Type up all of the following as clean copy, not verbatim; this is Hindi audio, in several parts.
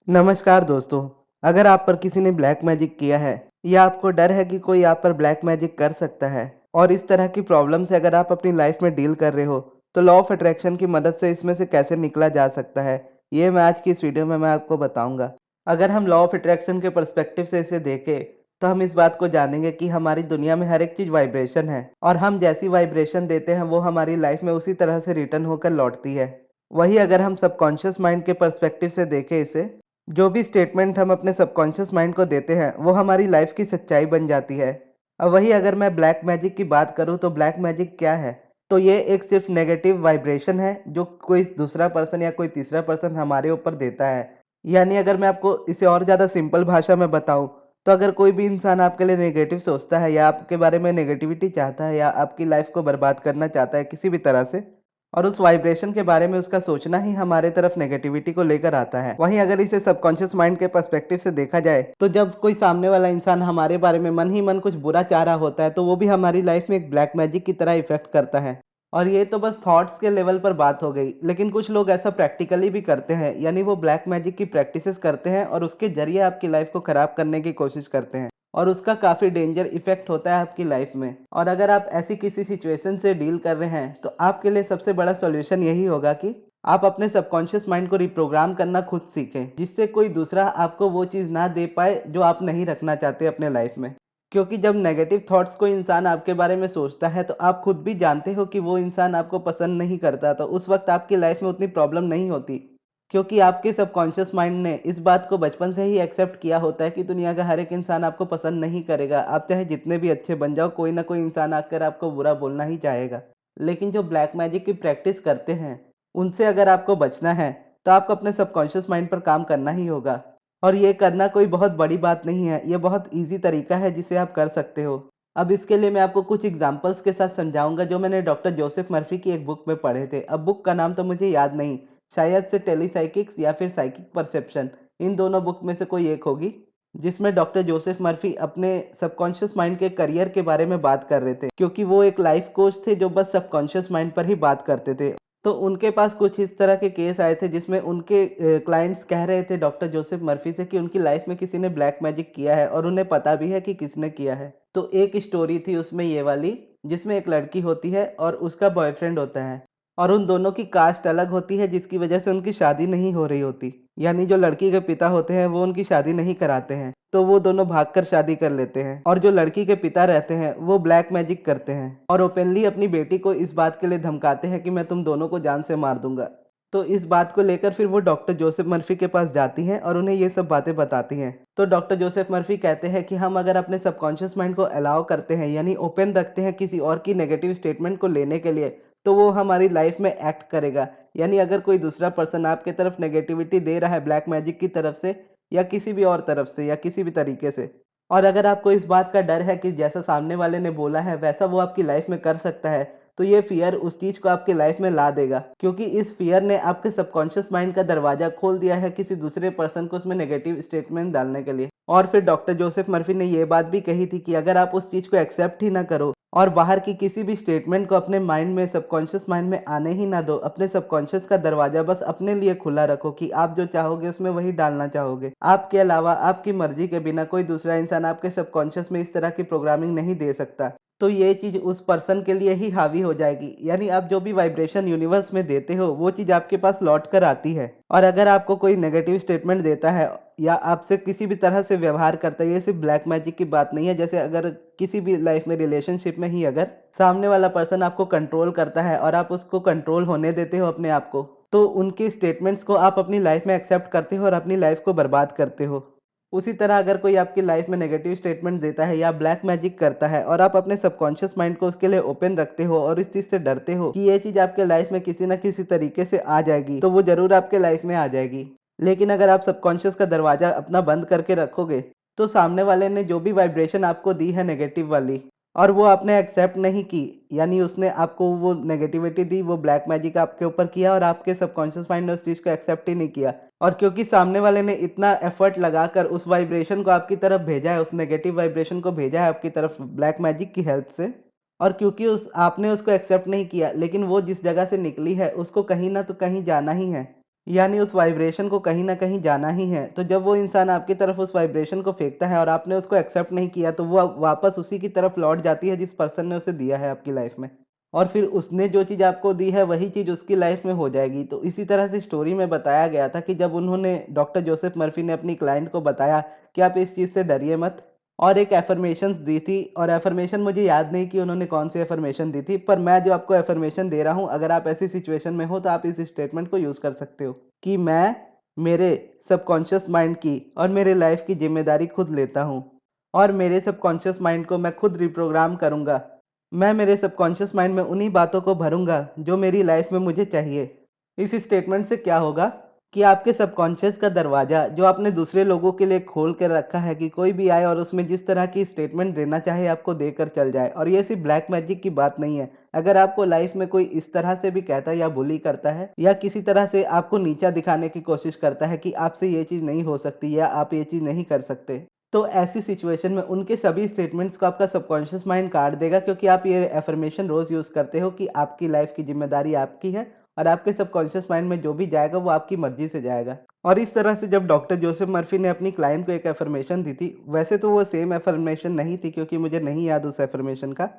नमस्कार दोस्तों। अगर आप पर किसी ने ब्लैक मैजिक किया है या आपको डर है कि कोई आप पर ब्लैक मैजिक कर सकता है और इस तरह की प्रॉब्लम से अगर आप अपनी लाइफ में डील कर रहे हो तो लॉ ऑफ अट्रैक्शन की मदद से इसमें से कैसे निकला जा सकता है, ये मैं आज की इस वीडियो में मैं आपको बताऊंगा। अगर हम लॉ ऑफ अट्रैक्शन के पर्सपेक्टिव से इसे देखें तो हम इस बात को जानेंगे कि हमारी दुनिया में हर एक चीज़ वाइब्रेशन है और हम जैसी वाइब्रेशन देते हैं वो हमारी लाइफ में उसी तरह से रिटर्न होकर लौटती है। वही अगर हम सबकॉन्शियस माइंड के पर्सपेक्टिव से देखें इसे, जो भी स्टेटमेंट हम अपने सबकॉन्शियस माइंड को देते हैं वो हमारी लाइफ की सच्चाई बन जाती है। अब वही अगर मैं ब्लैक मैजिक की बात करूँ तो ब्लैक मैजिक क्या है? तो ये एक सिर्फ नेगेटिव वाइब्रेशन है जो कोई दूसरा पर्सन या कोई तीसरा पर्सन हमारे ऊपर देता है। यानी अगर मैं आपको इसे और ज़्यादा सिंपल भाषा में बताऊँ तो अगर कोई भी इंसान आपके लिए नेगेटिव सोचता है या आपके बारे में नेगेटिविटी चाहता है या आपकी लाइफ को बर्बाद करना चाहता है किसी भी तरह से, और उस वाइब्रेशन के बारे में उसका सोचना ही हमारे तरफ नेगेटिविटी को लेकर आता है। वहीं अगर इसे सबकॉन्शियस माइंड के पर्सपेक्टिव से देखा जाए तो जब कोई सामने वाला इंसान हमारे बारे में मन ही मन कुछ बुरा चाह रहा होता है तो वो भी हमारी लाइफ में एक ब्लैक मैजिक की तरह इफेक्ट करता है। और ये तो बस थॉट्स के लेवल पर बात हो गई, लेकिन कुछ लोग ऐसा प्रैक्टिकली भी करते हैं, यानी वो ब्लैक मैजिक की प्रैक्टिसेस करते हैं और उसके जरिए आपकी लाइफ को खराब करने की कोशिश करते हैं और उसका काफ़ी डेंजर इफेक्ट होता है आपकी लाइफ में। और अगर आप ऐसी किसी सिचुएशन से डील कर रहे हैं तो आपके लिए सबसे बड़ा सॉल्यूशन यही होगा कि आप अपने सबकॉन्शियस माइंड को रिप्रोग्राम करना खुद सीखें, जिससे कोई दूसरा आपको वो चीज़ ना दे पाए जो आप नहीं रखना चाहते अपने लाइफ में। क्योंकि जब नेगेटिव थॉट्स कोई इंसान आपके बारे में सोचता है तो आप खुद भी जानते हो कि वो इंसान आपको पसंद नहीं करता, तो उस वक्त आपकी लाइफ में उतनी प्रॉब्लम नहीं होती। क्योंकि आपके सबकॉन्शियस माइंड ने इस बात को बचपन से ही एक्सेप्ट किया होता है कि दुनिया का हर एक इंसान आपको पसंद नहीं करेगा। आप चाहे जितने भी अच्छे बन जाओ, कोई ना कोई इंसान आकर आपको बुरा बोलना ही चाहेगा। लेकिन जो ब्लैक मैजिक की प्रैक्टिस करते हैं, उनसे अगर आपको बचना है तो आपको अपने सबकॉन्शियस माइंड पर काम करना ही होगा। और ये करना कोई बहुत बड़ी बात नहीं है, ये बहुत ईज़ी तरीका है जिसे आप कर सकते हो। अब इसके लिए मैं आपको कुछ एग्ज़ाम्पल्स के साथ समझाऊँगा जो मैंने डॉक्टर जोसेफ मर्फ़ी की एक बुक में पढ़े थे। अब बुक का नाम तो मुझे याद नहीं, शायद से टेलीसाइकिक्स या फिर साइकिक परसेप्शन, इन दोनों बुक में से कोई एक होगी, जिसमें डॉक्टर जोसेफ मर्फ़ी अपने सबकॉन्शियस माइंड के करियर के बारे में बात कर रहे थे। क्योंकि वो एक लाइफ़ कोच थे जो बस सबकॉन्शियस माइंड पर ही बात करते थे। तो उनके पास कुछ इस तरह के केस आए थे जिसमें उनके क्लाइंट्स कह रहे थे डॉक्टर जोसेफ मर्फी से कि उनकी लाइफ में किसी ने ब्लैक मैजिक किया है और उन्हें पता भी है कि किसने किया है। तो एक स्टोरी थी उसमें ये वाली, जिसमें एक लड़की होती है और उसका बॉयफ्रेंड होता है और उन दोनों की कास्ट अलग होती है जिसकी वजह से उनकी शादी नहीं हो रही होती। यानी जो लड़की के पिता होते हैं वो उनकी शादी नहीं कराते हैं, तो वो दोनों भागकर शादी कर लेते हैं और जो लड़की के पिता रहते हैं वो ब्लैक मैजिक करते हैं और ओपनली अपनी बेटी को इस बात के लिए धमकाते हैं कि मैं तुम दोनों को जान से मार दूंगा। तो इस बात को लेकर फिर वो डॉक्टर जोसेफ मर्फी के पास जाती हैं और उन्हें ये सब बातें बताती हैं। तो डॉक्टर जोसेफ मर्फी कहते हैं कि हम अगर अपने सबकॉन्शियस माइंड को अलाउ करते हैं, यानी ओपन रखते हैं किसी और की नेगेटिव स्टेटमेंट को लेने के लिए, तो वो हमारी लाइफ में एक्ट करेगा। यानी अगर कोई दूसरा पर्सन आपके तरफ नेगेटिविटी दे रहा है ब्लैक मैजिक की तरफ से या किसी भी और तरफ से या किसी भी तरीके से, और अगर आपको इस बात का डर है कि जैसा सामने वाले ने बोला है वैसा वो आपकी लाइफ में कर सकता है, तो ये फ़ियर उस चीज़ को आपकी लाइफ में ला देगा। क्योंकि इस फ़ियर ने आपके सबकॉन्शियस माइंड का दरवाज़ा खोल दिया है किसी दूसरे पर्सन को उसमें नेगेटिव स्टेटमेंट डालने के लिए। और फिर डॉक्टर जोसेफ मर्फी ने ये बात भी कही थी कि अगर आप उस चीज़ को एक्सेप्ट ही ना करो और बाहर की किसी भी स्टेटमेंट को अपने माइंड में, सबकॉन्शियस माइंड में आने ही ना दो, अपने सबकॉन्शियस का दरवाज़ा बस अपने लिए खुला रखो कि आप जो चाहोगे उसमें वही डालना चाहोगे। आपके अलावा आपकी मर्ज़ी के बिना कोई दूसरा इंसान आपके सबकॉन्शियस में इस तरह की प्रोग्रामिंग नहीं दे सकता। तो ये चीज़ उस पर्सन के लिए ही हावी हो जाएगी। यानी आप जो भी वाइब्रेशन यूनिवर्स में देते हो वो चीज़ आपके पास लौट कर आती है। और अगर आपको कोई नेगेटिव स्टेटमेंट देता है या आपसे किसी भी तरह से व्यवहार करता है, ये सिर्फ ब्लैक मैजिक की बात नहीं है, जैसे अगर किसी भी लाइफ में रिलेशनशिप में ही अगर सामने वाला पर्सन आपको कंट्रोल करता है और आप उसको कंट्रोल होने देते हो अपने आप को, तो उनके स्टेटमेंट्स को आप अपनी लाइफ में एक्सेप्ट करते हो और अपनी लाइफ को बर्बाद करते हो। उसी तरह अगर कोई आपकी लाइफ में नेगेटिव स्टेटमेंट देता है या ब्लैक मैजिक करता है और आप अपने सबकॉन्शियस माइंड को उसके लिए ओपन रखते हो और इस चीज़ से डरते हो कि ये चीज़ आपके लाइफ में किसी ना किसी तरीके से आ जाएगी, तो वो ज़रूर आपके लाइफ में आ जाएगी। लेकिन अगर आप सबकॉन्शियस का दरवाज़ा अपना बंद करके रखोगे, तो सामने वाले ने जो भी वाइब्रेशन आपको दी है नेगेटिव वाली और वो आपने एक्सेप्ट नहीं की, यानी उसने आपको वो नेगेटिविटी दी, वो ब्लैक मैजिक आपके ऊपर किया और आपके सबकॉन्शियस माइंड ने उस चीज़ को एक्सेप्ट ही नहीं किया। और क्योंकि सामने वाले ने इतना एफर्ट लगाकर उस वाइब्रेशन को आपकी तरफ भेजा है, उस नेगेटिव वाइब्रेशन को भेजा है आपकी तरफ ब्लैक मैजिक की हेल्प से, और क्योंकि उस आपने उसको एक्सेप्ट नहीं किया, लेकिन वो जिस जगह से निकली है उसको कहीं ना तो कहीं जाना ही है। यानी उस वाइब्रेशन को कहीं न कहीं जाना ही है। तो जब वो इंसान आपकी तरफ उस वाइब्रेशन को फेंकता है और आपने उसको एक्सेप्ट नहीं किया, तो वो वापस उसी की तरफ लौट जाती है जिस पर्सन ने उसे दिया है आपकी लाइफ़ में। और फिर उसने जो चीज़ आपको दी है वही चीज़ उसकी लाइफ़ में हो जाएगी। तो इसी तरह से स्टोरी में बताया गया था कि जब उन्होंने डॉक्टर जोसेफ मर्फी ने अपनी क्लाइंट को बताया कि आप इस चीज़ से डरिए मत, और एक अफ़र्मेशंस दी थी। और अफ़र्मेशन मुझे याद नहीं कि उन्होंने कौन-सी अफ़र्मेशन दी थी, पर मैं जो आपको अफ़र्मेशन दे रहा हूँ, अगर आप ऐसी सिचुएशन में हो तो आप इस स्टेटमेंट को यूज़ कर सकते हो कि मैं मेरे सबकॉन्शियस माइंड की और मेरे लाइफ़ की ज़िम्मेदारी खुद लेता हूँ और मेरे सबकॉन्शियस माइंड को मैं खुद रिप्रोग्राम करूँगा। मैं मेरे सबकॉन्शियस माइंड में उन्हीं बातों को भरूँगा जो मेरी लाइफ़ में मुझे चाहिए। इस स्टेटमेंट से क्या होगा कि आपके सबकॉन्शियस का दरवाज़ा जो आपने दूसरे लोगों के लिए खोल के रखा है कि कोई भी आए और उसमें जिस तरह की स्टेटमेंट देना चाहे आपको देकर चल जाए। और ये सिर्फ ब्लैक मैजिक की बात नहीं है। अगर आपको लाइफ में कोई इस तरह से भी कहता है या बुली करता है या किसी तरह से आपको नीचा दिखाने की कोशिश करता है कि आपसे ये चीज़ नहीं हो सकती या आप ये चीज़ नहीं कर सकते, तो ऐसी सिचुएशन में उनके सभी स्टेटमेंट्स को आपका सबकॉन्शियस माइंड काट देगा, क्योंकि आप ये अफर्मेशन रोज़ यूज़ करते हो कि आपकी लाइफ की ज़िम्मेदारी आपकी है और आपके सबकॉन्शियस माइंड में जो भी जाएगा वो आपकी मर्ज़ी से जाएगा। और इस तरह से जब डॉक्टर जोसेफ मर्फी ने अपनी क्लाइंट को एक अफर्मेशन दी थी, वैसे तो वो सेम अफर्मेशन नहीं थी क्योंकि मुझे नहीं याद उस अफर्मेशन का।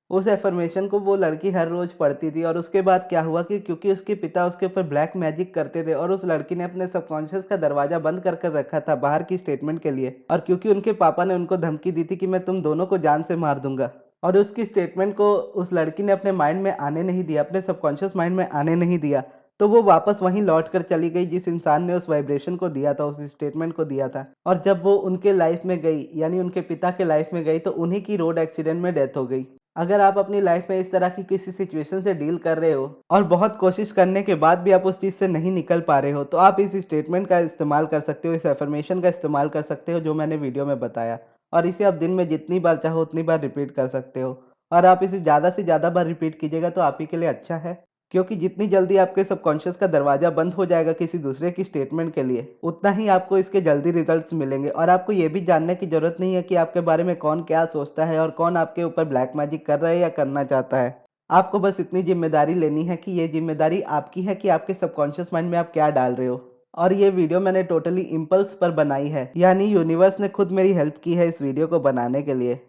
उस अफ़र्मेशन को वो लड़की हर रोज़ पढ़ती थी और उसके बाद क्या हुआ कि क्योंकि उसके पिता उसके ऊपर ब्लैक मैजिक करते थे और उस लड़की ने अपने सबकॉन्शियस का दरवाज़ा बंद कर कर रखा था बाहर की स्टेटमेंट के लिए, और क्योंकि उनके पापा ने उनको धमकी दी थी कि मैं तुम दोनों को जान से मार दूँगा, और उसकी स्टेटमेंट को उस लड़की ने अपने माइंड में आने नहीं दिया, अपने सबकॉन्शियस माइंड में आने नहीं दिया, तो वो वापस वहीं लौट कर चली गई जिस इंसान ने उस वाइब्रेशन को दिया था, उस स्टेटमेंट को दिया था। और जब वो उनके लाइफ़ में गई, यानी उनके पिता के लाइफ़ में गई, तो उन्हीं की रोड एक्सीडेंट में डेथ हो गई। अगर आप अपनी लाइफ में इस तरह की किसी सिचुएशन से डील कर रहे हो और बहुत कोशिश करने के बाद भी आप उस चीज़ से नहीं निकल पा रहे हो, तो आप इस स्टेटमेंट का इस्तेमाल कर सकते हो, इस अफ़र्मेशन का इस्तेमाल कर सकते हो जो मैंने वीडियो में बताया। और इसे आप दिन में जितनी बार चाहो उतनी बार रिपीट कर सकते हो। और आप इसे ज़्यादा से ज़्यादा बार रिपीट कीजिएगा तो आप ही के लिए अच्छा है। क्योंकि जितनी जल्दी आपके सबकॉन्शियस का दरवाज़ा बंद हो जाएगा किसी दूसरे की स्टेटमेंट के लिए, उतना ही आपको इसके जल्दी रिजल्ट्स मिलेंगे। और आपको ये भी जानने की ज़रूरत नहीं है कि आपके बारे में कौन क्या सोचता है और कौन आपके ऊपर ब्लैक मैजिक कर रहा है या करना चाहता है। आपको बस इतनी ज़िम्मेदारी लेनी है कि ये ज़िम्मेदारी आपकी है कि आपके सबकॉन्शियस माइंड में आप क्या डाल रहे हो। और ये वीडियो मैंने टोटली इम्पल्स पर बनाई है, यानी यूनिवर्स ने खुद मेरी हेल्प की है इस वीडियो को बनाने के लिए।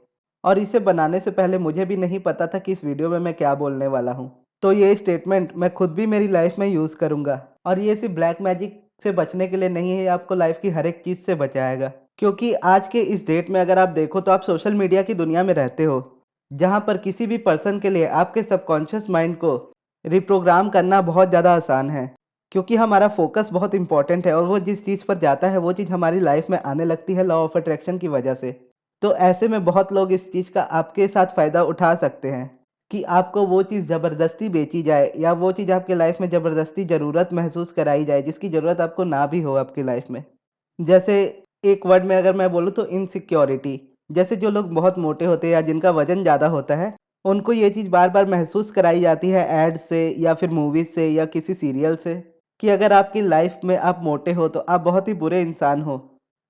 और इसे बनाने से पहले मुझे भी नहीं पता था कि इस वीडियो में मैं क्या बोलने वाला हूँ। तो ये स्टेटमेंट मैं खुद भी मेरी लाइफ में यूज़ करूँगा। और ये सिर्फ ब्लैक मैजिक से बचने के लिए नहीं है, ये आपको लाइफ की हर एक चीज़ से बचाएगा। क्योंकि आज के इस डेट में अगर आप देखो तो आप सोशल मीडिया की दुनिया में रहते हो, जहाँ पर किसी भी पर्सन के लिए आपके सबकॉन्शियस माइंड को रिप्रोग्राम करना बहुत ज़्यादा आसान है। क्योंकि हमारा फोकस बहुत इंपॉर्टेंट है और वो जिस चीज़ पर जाता है वो चीज़ हमारी लाइफ में आने लगती है लॉ ऑफ अट्रैक्शन की वजह से। तो ऐसे में बहुत लोग इस चीज़ का आपके साथ फ़ायदा उठा सकते हैं कि आपको वो चीज़ ज़बरदस्ती बेची जाए या वो चीज़ आपके लाइफ में ज़बरदस्ती ज़रूरत महसूस कराई जाए जिसकी ज़रूरत आपको ना भी हो आपकी लाइफ में। जैसे एक वर्ड में अगर मैं बोलूँ तो इनसिक्योरिटी। जैसे जो लोग बहुत मोटे होते हैं या जिनका वज़न ज़्यादा होता है, उनको ये चीज़ बार-बार महसूस कराई जाती है ऐड से या फिर मूवीज़ से या किसी सीरियल से कि अगर आपकी लाइफ में आप मोटे हो तो आप बहुत ही बुरे इंसान हो।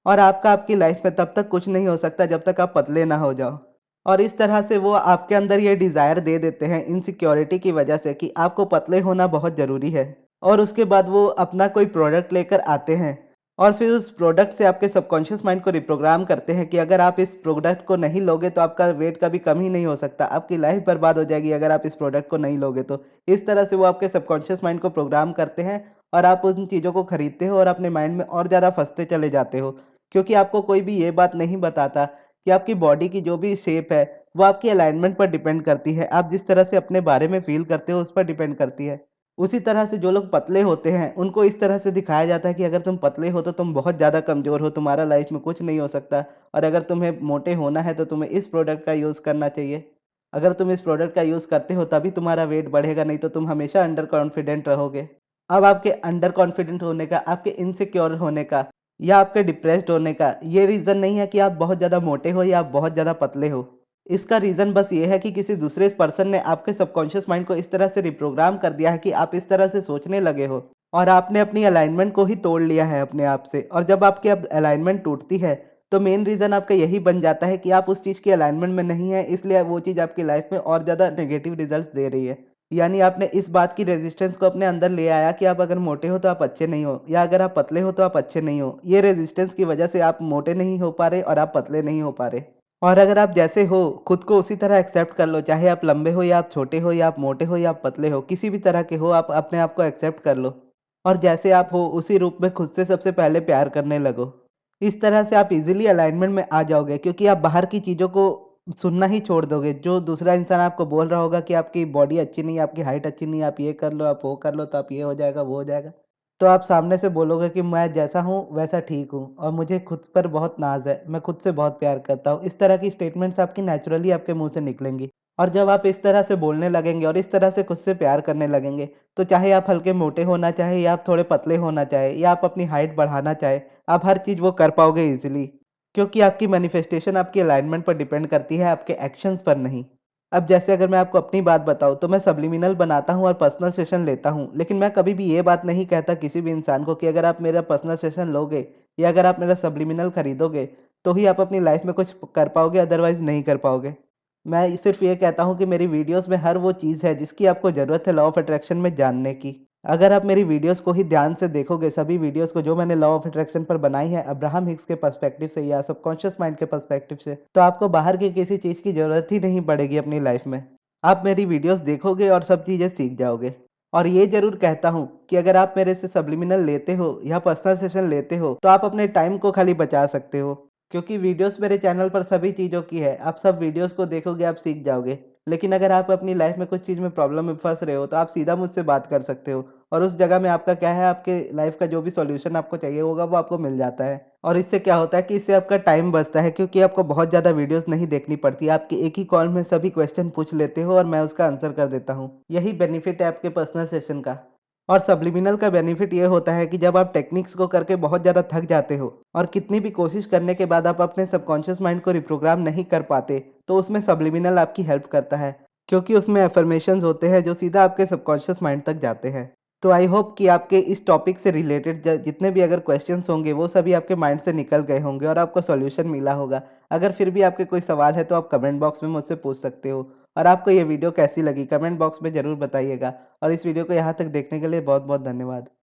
और आपका आपकी लाइफ में तब तक कुछ नहीं हो सकता जब तक आप पतले ना हो जाओ। और इस तरह से वो आपके अंदर ये डिज़ायर दे देते हैं इनसिक्योरिटी की वजह से कि आपको पतले होना बहुत ज़रूरी है। और उसके बाद वो अपना कोई प्रोडक्ट लेकर आते हैं और फिर उस प्रोडक्ट से आपके सबकॉन्शियस माइंड को रिप्रोग्राम करते हैं कि अगर आप इस प्रोडक्ट को नहीं लोगे तो आपका वेट कभी कम ही नहीं हो सकता, आपकी लाइफ बर्बाद हो जाएगी अगर आप इस प्रोडक्ट को नहीं लोगे तो। इस तरह से वो आपके सबकॉन्शियस माइंड को प्रोग्राम करते हैं और आप उन चीज़ों को खरीदते हो और अपने माइंड में और ज़्यादा फंसते चले जाते हो। क्योंकि आपको कोई भी ये बात नहीं बताता कि आपकी बॉडी की जो भी शेप है वो आपकी अलाइनमेंट पर डिपेंड करती है। आप जिस तरह से अपने बारे में फ़ील करते हो उस पर डिपेंड करती है। उसी तरह से जो लोग पतले होते हैं उनको इस तरह से दिखाया जाता है कि अगर तुम पतले हो तो तुम बहुत ज़्यादा कमज़ोर हो, तुम्हारा लाइफ में कुछ नहीं हो सकता, और अगर तुम्हें मोटे होना है तो तुम्हें इस प्रोडक्ट का यूज़ करना चाहिए। अगर तुम इस प्रोडक्ट का यूज़ करते हो तभी तुम्हारा वेट बढ़ेगा, नहीं तो तुम हमेशा अंडर कॉन्फिडेंट रहोगे। अब आपके अंडर कॉन्फिडेंट होने का, आपके इनसिक्योर होने का या आपके डिप्रेस्ड होने का ये रीज़न नहीं है कि आप बहुत ज़्यादा मोटे हो या आप बहुत ज़्यादा पतले हो। इसका रीज़न बस ये है कि किसी दूसरे पर्सन ने आपके सबकॉन्शियस माइंड को इस तरह से रिप्रोग्राम कर दिया है कि आप इस तरह से सोचने लगे हो और आपने अपनी अलाइनमेंट को ही तोड़ लिया है अपने आप से। और जब आपकी अब अलाइनमेंट टूटती है तो मेन रीज़न आपका यही बन जाता है कि आप उस चीज़ की अलाइनमेंट में नहीं है, इसलिए वो चीज़ आपकी लाइफ में और ज़्यादा नेगेटिव रिजल्ट्स दे रही है। यानी आपने इस बात की रेजिस्टेंस को अपने अंदर ले आया कि आप अगर मोटे हो तो आप अच्छे नहीं हो, या अगर आप पतले हो तो आप अच्छे नहीं हो। ये रेजिस्टेंस की वजह से आप मोटे नहीं हो पा रहे और आप पतले नहीं हो पा रहे। और अगर आप जैसे हो खुद को उसी तरह एक्सेप्ट कर लो, चाहे आप लंबे हो या आप छोटे हो या आप मोटे हो या आप पतले हो, किसी भी तरह के हो, आप अपने आप को एक्सेप्ट कर लो। और जैसे आप हो उसी रूप में खुद से सबसे पहले प्यार करने लगो। इस तरह से आप इजीली अलाइनमेंट में आ जाओगे, क्योंकि आप बाहर की चीज़ों को सुनना ही छोड़ दोगे। जो दूसरा इंसान आपको बोल रहा होगा कि आपकी बॉडी अच्छी नहीं है, आपकी हाइट अच्छी नहीं है, आप ये कर लो, आप वो कर लो, तो आप ये हो जाएगा, वो हो जाएगा। तो आप सामने से बोलोगे कि मैं जैसा हूँ वैसा ठीक हूँ और मुझे खुद पर बहुत नाज़ है, मैं खुद से बहुत प्यार करता हूँ। इस तरह की स्टेटमेंट्स आपकी नेचुरली आपके मुँह से निकलेंगी। और जब आप इस तरह से बोलने लगेंगे और इस तरह से खुद से प्यार करने लगेंगे, तो चाहे आप हल्के मोटे होना चाहे या आप थोड़े पतले होना चाहे या आप अपनी हाइट बढ़ाना चाहे, आप हर चीज़ वो कर पाओगे ईज़िली। क्योंकि आपकी मैनिफेस्टेशन आपकी अलाइनमेंट पर डिपेंड करती है, आपके एक्शंस पर नहीं। अब जैसे अगर मैं आपको अपनी बात बताऊँ, तो मैं सब्लिमिनल बनाता हूँ और पर्सनल सेशन लेता हूँ, लेकिन मैं कभी भी ये बात नहीं कहता किसी भी इंसान को कि अगर आप मेरा पर्सनल सेशन लोगे या अगर आप मेरा सब्लिमिनल खरीदोगे, तो ही आप अपनी लाइफ में कुछ कर पाओगे, अदरवाइज़ नहीं कर पाओगे। मैं सिर्फ़ ये कहता हूँ कि मेरी वीडियोज़ में हर वो चीज़ है जिसकी आपको ज़रूरत है लॉ ऑफ़ अट्रैक्शन में जानने की। अगर आप मेरी वीडियोज़ को ही ध्यान से देखोगे, सभी वीडियोज़ को जो मैंने लॉ ऑफ़ अट्रैक्शन पर बनाई है अब्राहम हिक्स के पर्सपेक्टिव से या सबकॉन्शियस माइंड के पर्सपेक्टिव से, तो आपको बाहर की किसी चीज़ की ज़रूरत ही नहीं पड़ेगी अपनी लाइफ़ में। आप मेरी वीडियोज़ देखोगे और सब चीज़ें सीख जाओगे। और ये ज़रूर कहता हूँ कि अगर आप मेरे से सब्लिमिनल लेते हो या पर्सनल सेशन लेते हो, तो आप अपने टाइम को खाली बचा सकते हो। क्योंकि वीडियोज़ मेरे चैनल पर सभी चीज़ों की है, आप सब वीडियोज़ को देखोगे, आप सीख जाओगे। लेकिन अगर आप अपनी लाइफ़ में कुछ चीज़ में प्रॉब्लम में फँस रहे हो, तो आप सीधा मुझसे बात कर सकते हो और उस जगह में आपका क्या है, आपके लाइफ़ का जो भी सॉल्यूशन आपको चाहिए होगा, वो आपको मिल जाता है। और इससे क्या होता है कि इससे आपका टाइम बचता है, क्योंकि आपको बहुत ज़्यादा वीडियोज़ नहीं देखनी पड़ती। आपकी एक ही कॉल में सभी क्वेश्चन पूछ लेते हो और मैं उसका आंसर कर देता हूँ। यही बेनिफिट है आपके पर्सनल सेशन का। और सब्लिमिनल का बेनिफिट ये होता है कि जब आप टेक्निक्स को करके बहुत ज़्यादा थक जाते हो और कितनी भी कोशिश करने के बाद आप अपने सबकॉन्शियस माइंड को रिप्रोग्राम नहीं कर पाते, तो उसमें सब्लिमिनल आपकी हेल्प करता है, क्योंकि उसमें अफर्मेशंस होते हैं जो सीधा आपके सबकॉन्शियस माइंड तक जाते हैं। तो आई होप कि आपके इस टॉपिक से रिलेटेड जितने भी अगर क्वेश्चंस होंगे वो सभी आपके माइंड से निकल गए होंगे और आपको सॉल्यूशन मिला होगा। अगर फिर भी आपके कोई सवाल है तो आप कमेंट बॉक्स में मुझसे पूछ सकते हो। और आपको ये वीडियो कैसी लगी कमेंट बॉक्स में ज़रूर बताइएगा। और इस वीडियो को यहाँ तक देखने के लिए बहुत बहुत धन्यवाद।